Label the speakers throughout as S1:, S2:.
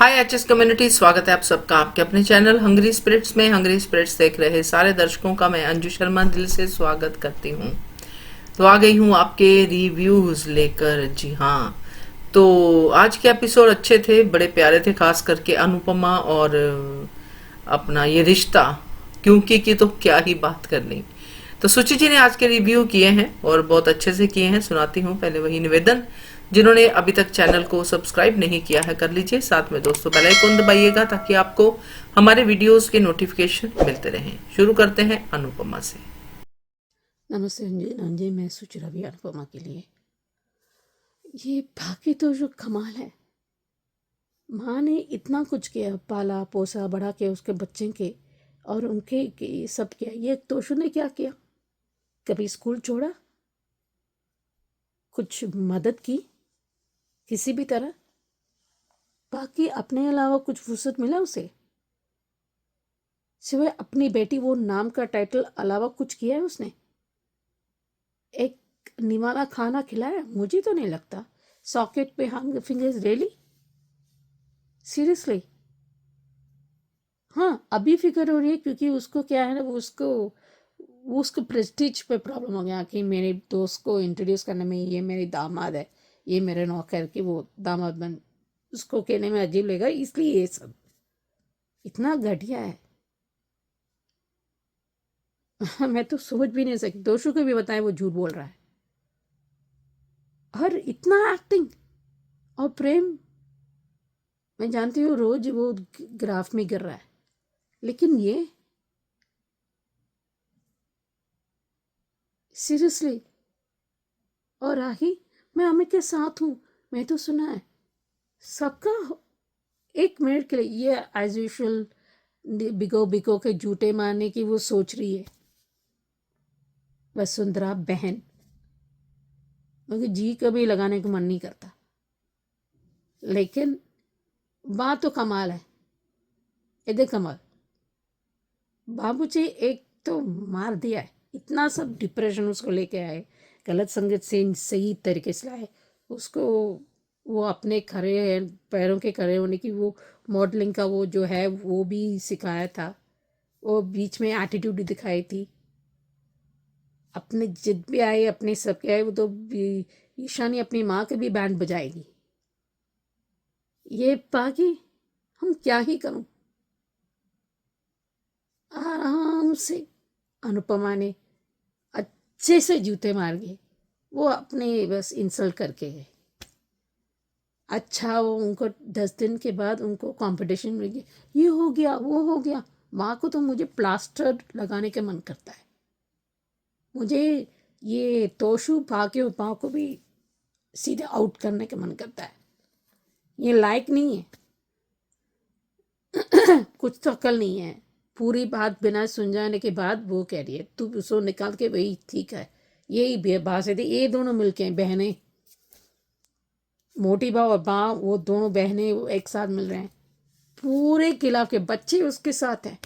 S1: हाय HS community, स्वागत है आप सबका आपके अपने चैनल हंग्री स्पिरिट्स में। हंग्री स्पिरिट्स देख रहे सारे दर्शकों का मैं अंजू शर्मा दिल से स्वागत करती हूँ। तो आ गई हूँ आपके रिव्यूज लेकर। जी हाँ, तो आज के एपिसोड अच्छे थे, बड़े प्यारे थे, खास करके अनुपमा और अपना ये रिश्ता क्योंकि की तो क्या ही बात करनी। तो सुचि जी ने आज के रिव्यू किए हैं और बहुत अच्छे से किए हैं, सुनाती हूँ। पहले वही निवेदन, जिन्होंने अभी तक चैनल को सब्सक्राइब नहीं किया है कर लीजिए, साथ में दोस्तों बेल आइकन दबाइएगा ताकि आपको हमारे वीडियोस के नोटिफिकेशन मिलते रहें। शुरू करते हैं अनुपमा से।
S2: नमस्ते अंजय, मैं सुचिरा भी अनुपमा के लिए। ये बाकी तो जो कमाल है, माँ ने इतना कुछ किया, पाला पोसा बड़ा किया उसके बच्चे के और उनके के सब किया। ये तोशु ने क्या किया? कभी स्कूल छोड़ा? कुछ मदद की किसी भी तरह? बाकी अपने अलावा कुछ फुर्सत मिला उसे? सिवाय अपनी बेटी वो नाम का टाइटल अलावा कुछ किया है उसने? एक निवाला खाना खिलाया? मुझे तो नहीं लगता। सॉकेट पे हंग फिंगर्स रेली? सीरियसली? हाँ, अभी फिक्र हो रही है क्योंकि उसको क्या है ना, वो उसको प्रेस्टीज पे प्रॉब्लम हो गया कि मेरे दोस्त को इंट्रोड्यूस करने में ये मेरी दामाद है, ये मेरे नौकर कि वो दामाद बन, उसको कहने में अजीब लगेगा, इसलिए ये सब इतना घटिया है। मैं तो सोच भी नहीं सकती। दोषों को भी बताएं वो झूठ बोल रहा है। और इतना एक्टिंग और प्रेम, मैं जानती हूँ रोज वो ग्राफ में गिर रहा है, लेकिन ये सीरियसली। और राही, मैं अमित के साथ हूँ, मैं तो सुना है सबका। एक मिनट के लिए ये एज यूजुअल बिको बिको के झूठे मारने की वो सोच रही है वसुंधरा बहन, मुझे जी कभी लगाने को मन नहीं करता, लेकिन बात तो कमाल है। ये देख कमाल, बाबूजी एक तो मार दिया है, इतना सब डिप्रेशन उसको लेके आए, गलत संगत से सही तरीके से लाए उसको। वो अपने खड़े पैरों के खड़े होने की वो मॉडलिंग का वो जो है वो भी सिखाया था, वो बीच में एटीट्यूड दिखाई थी। अपने जिद भी आए, अपने सब के आए, वो तो ईशानी अपनी माँ के भी बैंड बजाएगी। ये बाकी हम क्या ही करूं। आराम से अनुपमा ने अच्छे से जूते मार गए, वो अपने बस इंसल्ट करके गए। अच्छा, वो उनको 10 दिन के बाद उनको कंपटीशन मिल गया, ये हो गया वो हो गया। माँ को तो मुझे प्लास्टर लगाने का मन करता है। मुझे ये तोशु भाग्य माँ को भी सीधे आउट करने का मन करता है। ये लायक नहीं है। कुछ तो अकल नहीं है। पूरी बात बिना सुलझाने के बाद वो कह रही है तू उसको निकाल के वही ठीक है। यही बात है, ये दोनों मिलके बहनें, मोटी बा और बा, वो दोनों बहनें वो एक साथ मिल रहे हैं। पूरे किला के बच्चे उसके साथ हैं।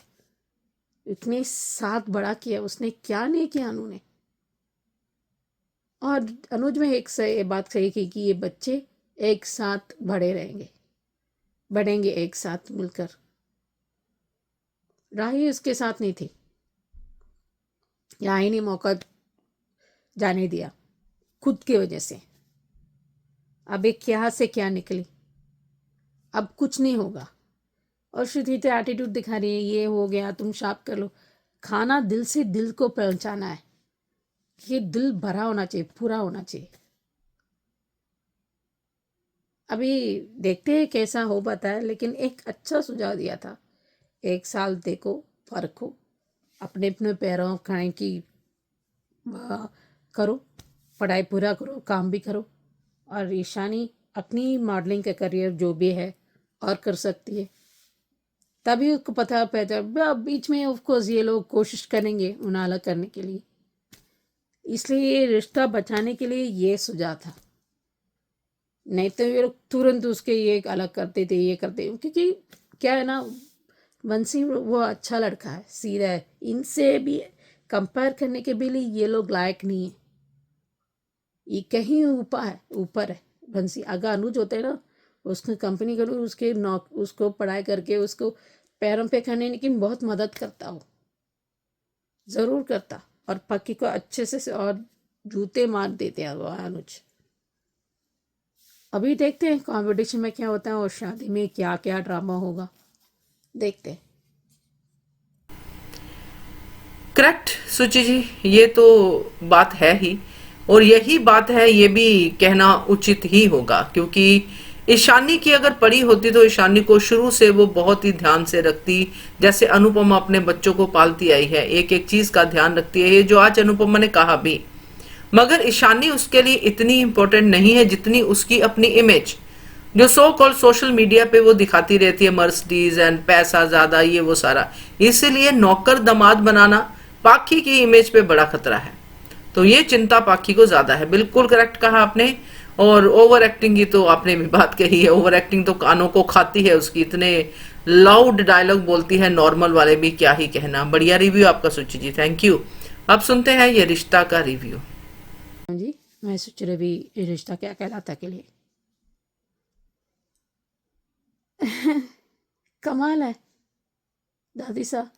S2: इतने साथ बड़ा किया उसने, क्या नहीं किया अनु ने। और अनुज में एक सही बात सही की कि ये बच्चे एक साथ बड़े रहेंगे, बढ़ेंगे एक साथ मिलकर। राही उसके साथ नहीं थी, यहाँ ही नहीं मौका जाने दिया खुद की वजह से। अब एक क्या से क्या निकली, अब कुछ नहीं होगा। और श्रुति तो एटीट्यूड दिखा रही है, ये हो गया तुम शाप कर लो। खाना दिल से दिल को पहुंचाना है, ये दिल भरा होना चाहिए, पूरा होना चाहिए। अभी देखते हैं कैसा हो पाता है, लेकिन एक अच्छा सुझाव दिया था, 1 साल देखो, परखो, अपने अपने पैरों खाने की करो, पढ़ाई पूरा करो, काम भी करो। और ईशानी अपनी मॉडलिंग का करियर जो भी है और कर सकती है, तभी उसको पता बीच में ऑफ कोर्स ये लोग कोशिश करेंगे उन्हें अलग करने के लिए, इसलिए ये रिश्ता बचाने के लिए ये सुझाव था। नहीं तो ये लोग तुरंत उसके ये अलग करते थे, ये करते, क्योंकि क्या है ना, वंशी वो अच्छा लड़का है, सीधा है, इनसे भी कंपेयर करने के भी लिए ये लोग लायक नहीं है। ये कहीं ऊपर है, ऊपर है बंसी। अगर अनुज होते ना, उसको कंपनी करूँ उसके नौक उसको पढ़ाई करके उसको पैरों पे खड़े की बहुत मदद करता हूँ, ज़रूर करता। और पक्की को अच्छे से और जूते मार देते हैं वो अनुज। अभी देखते हैं कंपटीशन में क्या होता है और शादी में क्या क्या ड्रामा होगा, देखते हैं।
S1: करेक्ट सुचि जी, ये तो बात है ही, और यही बात है, ये भी कहना उचित ही होगा, क्योंकि ईशानी की अगर पड़ी होती तो ईशानी को शुरू से वो बहुत ही ध्यान से रखती, जैसे अनुपमा अपने बच्चों को पालती आई है, एक एक चीज का ध्यान रखती है, ये जो आज अनुपमा ने कहा भी। मगर ईशानी उसके लिए इतनी इंपॉर्टेंट नहीं है जितनी उसकी अपनी इमेज, जो सो कॉल सोशल मीडिया पे वो दिखाती रहती है, मर्सिडीज एंड पैसा ज्यादा, ये वो सारा। इसीलिए नौकर दामाद बनाना पाखी की इमेज पे बड़ा खतरा है, तो ये चिंता पाखी को ज्यादा है। बिल्कुल करेक्ट कहा आपने। और ओवर एक्टिंग की तो आपने भी बात कही है, ओवर एक्टिंग तो कानों को खाती है उसकी, इतने लाउड डायलॉग बोलती है, नॉर्मल वाले भी क्या ही कहना। बढ़िया रिव्यू आपका सुचि जी, थैंक यू। अब सुनते हैं ये रिश्ता का रिव्यू।
S2: हाँ जी, मैं सोच रही भी ये रिश्ता क्या कहलाता के लिए। कमाल है दादी साहब,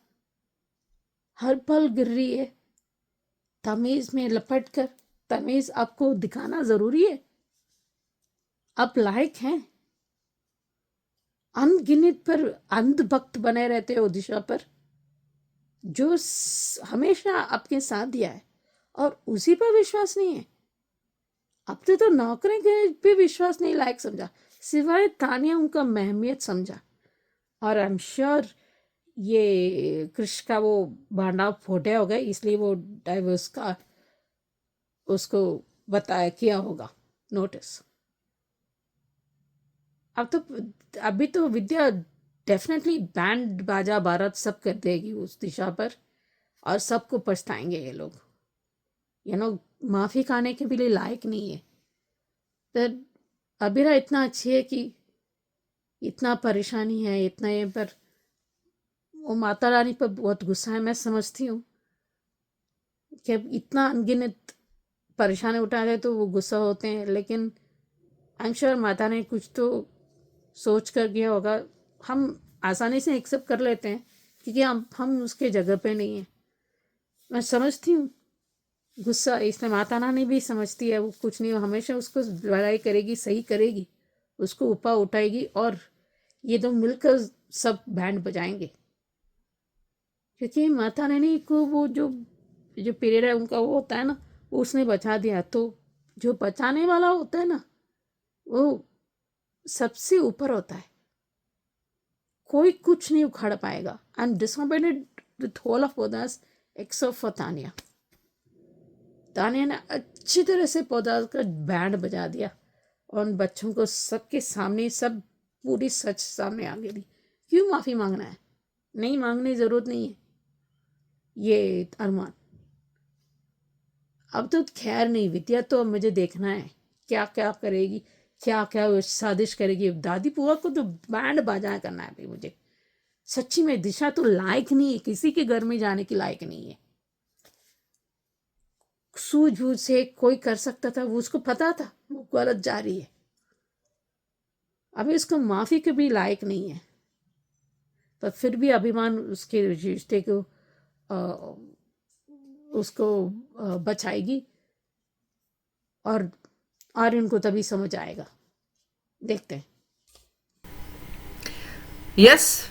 S2: हर पल गिर रही है, तमीज में लपट कर। तमीज आपको दिखाना जरूरी है, आप लायक हैं। अनगिनत पर अंधभक्त बने रहते हो दिशा पर, जो हमेशा आपके साथ दिया है, और उसी पर विश्वास नहीं है। अब तो नौकरी के भी विश्वास नहीं लायक समझा, सिवाय तानिया उनका महमियत समझा। और आई एम श्योर ये कृष का वो भांडा फोटे हो गए, इसलिए वो डाइवर्स का उसको बताया किया होगा नोटिस। अब तो अभी तो विद्या डेफिनेटली बैंड बाजा भारत सब कर देगी उस दिशा पर, और सबको पछताएंगे ये लोग। माफी खाने के भी लिए लायक नहीं है। पर अबीरा इतना अच्छी है कि इतना परेशानी है, इतना ये, पर वो माता रानी पर बहुत गुस्सा है। मैं समझती हूँ कि अब इतना अनगिनत परेशानी उठा रहे तो वो गुस्सा होते हैं, लेकिन आई एम श्योर माता ने कुछ तो सोच कर किया होगा। हम आसानी से एक्सेप्ट कर लेते हैं क्योंकि हम उसके जगह पे नहीं हैं। मैं समझती हूँ गुस्सा, इसलिए माता रानी भी समझती है वो कुछ नहीं, हमेशा उसको लड़ाई करेगी, सही करेगी, उसको ऊपर उठाएगी, और ये दो मिलकर सब बैंड बजाएंगे। क्योंकि माता रानी को वो जो जो पीरियड है उनका वो होता है ना, वो उसने बचा दिया। तो जो बचाने वाला होता है ना, वो सबसे ऊपर होता है, कोई कुछ नहीं उखाड़ पाएगा। I am disappointed with whole of पौधास एक्सेप्ट फॉर तानिया। तानिया ने अच्छी तरह से पौधा का बैंड बजा दिया, और उन बच्चों को सबके सामने सब पूरी सच सामने आ गई। क्यों माफ़ी मांगना है? नहीं मांगने की ज़रूरत नहीं है। ये अरमान अब तो खैर नहीं, विद्या तो अब मुझे देखना है क्या क्या करेगी, क्या क्या साजिश करेगी। दादी पुआ को तो बैंड बाजा करना है भाई मुझे। सच्ची में दिशा तो लायक नहीं है, किसी के घर में जाने की लायक नहीं है। सूझबूझ से कोई कर सकता था, वो उसको पता था वो गलत जा रही है। अभी उसको माफी के भी लायक नहीं है, पर फिर भी अभिमान उसके रिश्ते को उसको बचाएगी, और इनको तभी समझ आएगा। देखते हैं।
S1: यस,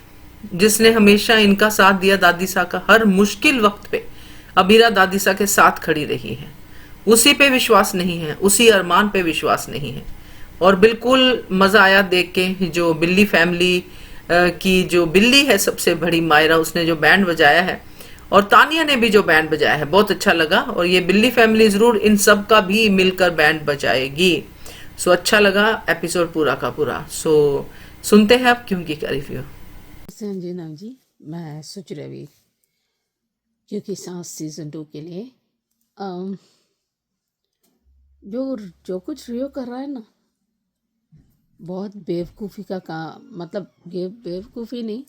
S1: जिसने हमेशा इनका साथ दिया दादी सा का, हर मुश्किल वक्त पे अबीरा दादी सा के साथ खड़ी रही है, उसी पे विश्वास नहीं है, उसी अरमान पे विश्वास नहीं है। और बिल्कुल मजा आया देख के, जो बिल्ली फैमिली की जो बिल्ली है सबसे बड़ी मायरा, उसने जो बैंड बजाया है, और तानिया ने भी जो बैंड बजाया है, बहुत अच्छा लगा। और ये बिल्ली फैमिली जरूर इन सब का भी मिलकर बैंड बजाएगी। सो अच्छा लगा एपिसोड पूरा का पूरा। सो सुनते हैं आप क्यों की रिव्यू।
S2: संजना जी, मैं सोच रही क्योंकि सांस सीजन 2 के लिए जो जो कुछ रियो कर रहा है ना, बहुत बेवकूफ़ी का काम, मतलब बेवकूफ़ी नहीं,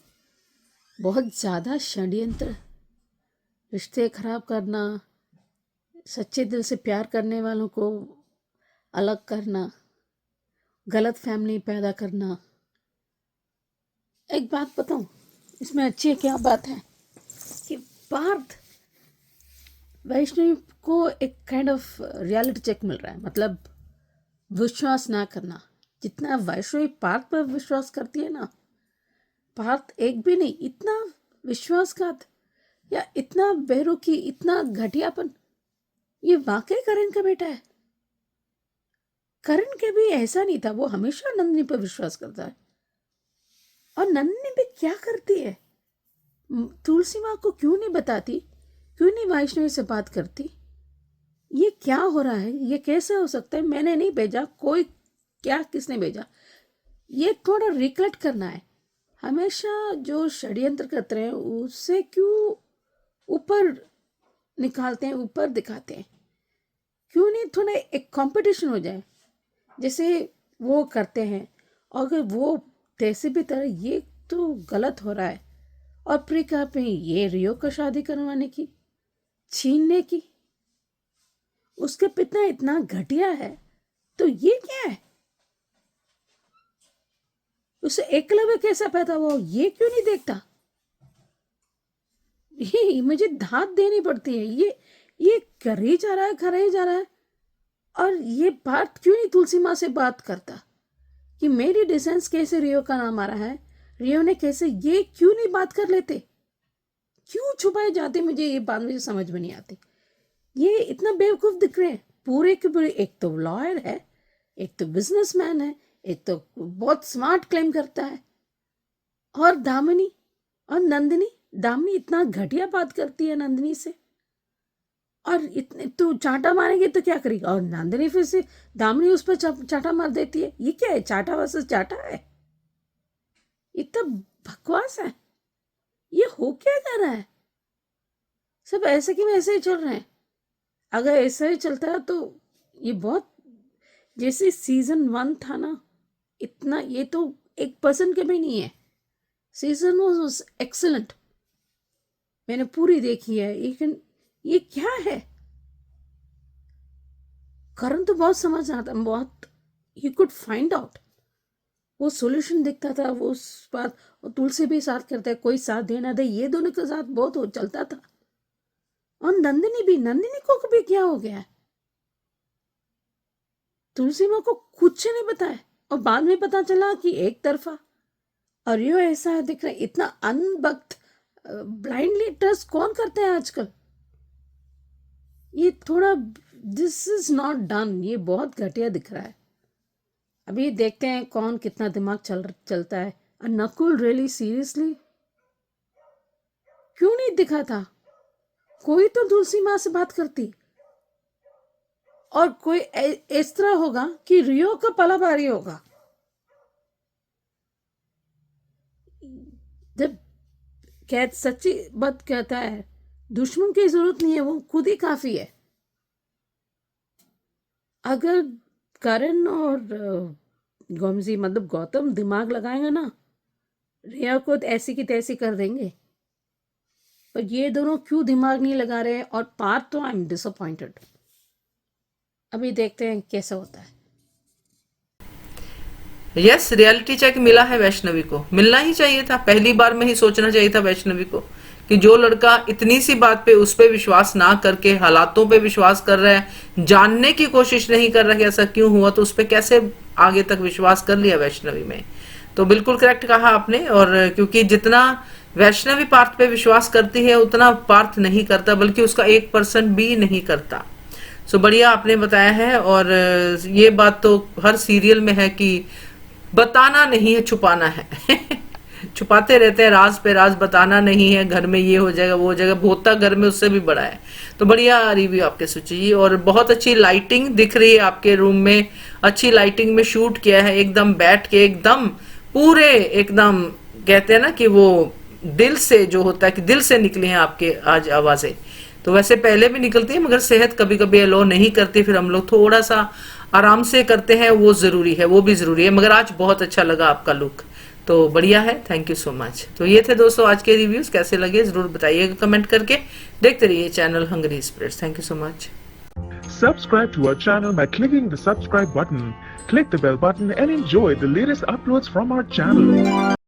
S2: बहुत ज़्यादा षड्यंत्र, रिश्ते खराब करना, सच्चे दिल से प्यार करने वालों को अलग करना, गलत फैमिली पैदा करना। एक बात बताऊं, इसमें अच्छी क्या बात है कि पार्थ वैष्णवी को एक काइंड ऑफ रियलिटी चेक मिल रहा है, मतलब विश्वास ना करना। जितना वैष्णवी पार्थ पर विश्वास करती है ना, पार्थ एक भी नहीं, इतना विश्वासघात या इतना बेरुखी, इतना घटियापन, ये वाकई करण का बेटा है। करण के भी ऐसा नहीं था, वो हमेशा नंदिनी पर विश्वास करता है। और नंदिनी भी क्या करती है, तुलसी माँ को क्यों नहीं बताती, क्यों नहीं वैष्णवी से बात करती? ये क्या हो रहा है, ये कैसे हो सकता है? मैंने नहीं भेजा, कोई क्या, किसने भेजा? ये थोड़ा रिकलेक्ट करना है। हमेशा जो षड्यंत्र करते हैं उससे क्यों ऊपर निकालते हैं, ऊपर दिखाते हैं? क्यों नहीं थोड़ा एक कंपटीशन हो जाए जैसे वो करते हैं? अगर वो तैसे भी तरह, ये तो गलत हो रहा है। और प्रियंका पे ये रियो का शादी करवाने की, छीनने की, उसके पिता इतना घटिया है, तो ये क्या है? उसे एकलव्य कैसा पैदा हुआ, ये क्यों नहीं देखता? ये मुझे धात देनी पड़ती है। ये कर ही जा रहा है, कर ही जा रहा है। और ये बात क्यों नहीं तुलसी माँ से बात करता कि मेरी डिसेंस कैसे रियो का नाम आ रहा है, रियो ने कैसे, ये क्यों नहीं बात कर लेते? क्यों छुपाए जाते? मुझे ये बात मुझे समझ में नहीं आती। ये इतना बेवकूफ दिख रहे हैं पूरे के पूरे। एक तो लॉयर है, एक तो बिजनेसमैन है, एक तो बहुत स्मार्ट क्लेम करता है, और दामिनी और नंदिनी, दामिनी इतना घटिया बात करती है नंदिनी से। और इतने तो चाटा मारेंगे तो क्या करेगी? और नंदिनी फिर से दामिनी उस पर चाटा मार देती है। ये क्या है, चाटा वर्सेस चाटा है? इतना बकवास है। ये हो क्या जा रहा है? सब ऐसे कि वैसे ही चल रहे हैं। अगर ऐसा ही चलता है तो ये बहुत, जैसे सीजन 1 था ना, इतना, ये तो 1% के भी नहीं है। सीजन वाज एक्सीलेंट, मैंने पूरी देखी है। लेकिन ये क्या है? करण तो बहुत समझ आता, बहुत, ही कुड फाइंड आउट, वो सॉल्यूशन दिखता था। वो उस बात, और तुलसी भी साथ करता है, कोई साथ देना दे, ये दोनों के साथ बहुत हो चलता था। और नंदिनी भी, नंदिनी को कभी क्या हो गया है? तुलसी माँ को कुछ नहीं बताया, और बाद में पता चला कि एक तरफा। और यो ऐसा दिख रहा है, इतना अनबख्त ब्लाइंडली ट्रस्ट कौन करते हैं आजकल? ये थोड़ा, दिस इज नॉट डन, ये बहुत घटिया दिख रहा है। अभी देखते हैं कौन कितना दिमाग चलता है। और नकुल रियली सीरियसली क्यों नहीं दिखा था? कोई तो तुलसी माँ से बात करती, और कोई इस तरह होगा कि रियो का पला भारी होगा। जब सच्ची बात कहता है, दुश्मन की जरूरत नहीं है, वो खुद ही काफी है। अगर करण और गोमजी, मतलब गौतम, दिमाग लगाएंगे ना, रिया को ऐसी की तैसी कर देंगे। पर ये दोनों क्यों दिमाग नहीं लगा रहे? और पार्थ तो आई एम डिसअपॉइंटेड। अभी देखते हैं कैसा होता है।
S1: यस, रियलिटी चेक मिला है वैष्णवी को, मिलना ही चाहिए था। पहली बार में ही सोचना चाहिए था वैष्णवी को कि जो लड़का इतनी सी बात पे, उस पे विश्वास ना करके हालातों पे विश्वास कर रहा है, जानने की कोशिश नहीं कर रहा कि ऐसा क्यों हुआ, तो उस पे कैसे आगे तक विश्वास कर लिया वैष्णवी में। तो बिल्कुल करेक्ट कहा आपने। और क्योंकि जितना वैष्णवी पार्थ पे विश्वास करती है उतना पार्थ नहीं करता, बल्कि उसका 1% भी नहीं करता। सो बढ़िया आपने बताया है। और ये बात तो हर सीरियल में है कि बताना नहीं है, छुपाना है। छुपाते रहते हैं, राज पे राज, बताना नहीं है, घर में ये हो जाएगा, वो हो जाएगा, भोता घर में उससे भी बड़ा है। तो बढ़िया रिव्यू आपके सुची जी। और बहुत अच्छी लाइटिंग दिख रही है आपके रूम में, अच्छी लाइटिंग में शूट किया है, एकदम बैठ के, एकदम पूरे, एकदम कहते हैं ना कि वो दिल से, जो होता है कि दिल से निकली हैं आपके आज आवाजें। तो वैसे पहले भी निकलती है, मगर सेहत कभी कभी अलो नहीं करती, फिर हम लोग थोड़ा सा आराम से करते हैं, वो जरूरी है, वो भी जरूरी है। मगर आज बहुत अच्छा लगा आपका लुक, तो बढ़िया है, थैंक यू सो मच। तो ये थे दोस्तों आज के रिव्यूज, कैसे लगे जरूर बताइएगा कमेंट करके। देखते रहिए channel Hungry Spirits. Thank you so much.
S3: Subscribe to our channel by clicking the subscribe button. Click the bell button and enjoy the latest uploads from our channel.